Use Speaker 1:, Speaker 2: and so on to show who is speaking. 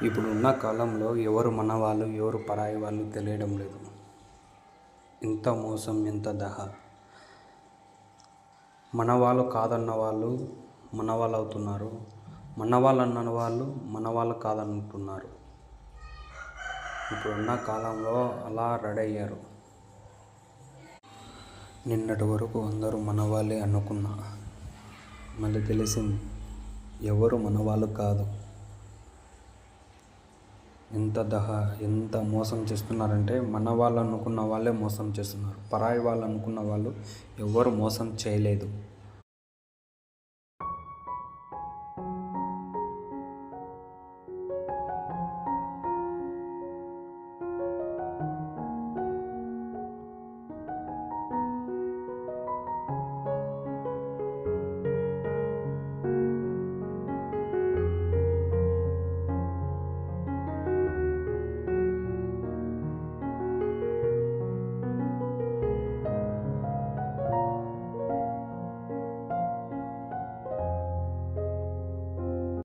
Speaker 1: ఇప్పుడున్న కాలంలో ఎవరు మన వాళ్ళు ఎవరు పరాయి వాళ్ళు తెలియడం లేదు. ఇంత మోసం, ఇంత దహ. మన వాళ్ళు కాదన్న వాళ్ళు మన వాళ్ళు అవుతున్నారు, మన వాళ్ళు అన్న వాళ్ళు మన వాళ్ళు కాదంటున్నారు. ఇప్పుడున్న కాలంలో అలా రెడీ అయ్యారు. నిన్నటి వరకు అందరూ మన వాళ్ళే అనుకున్నా, మళ్ళీ తెలిసింది ఎవరు మన వాళ్ళు కాదు. ఎంత దహ, ఎంత మోసం చేస్తున్నారంటే మన వాళ్ళు అనుకున్న వాళ్ళే మోసం చేస్తున్నారు. పరాయి వాళ్ళు అనుకున్న వాళ్ళు ఎవరు మోసం చేయలేదు.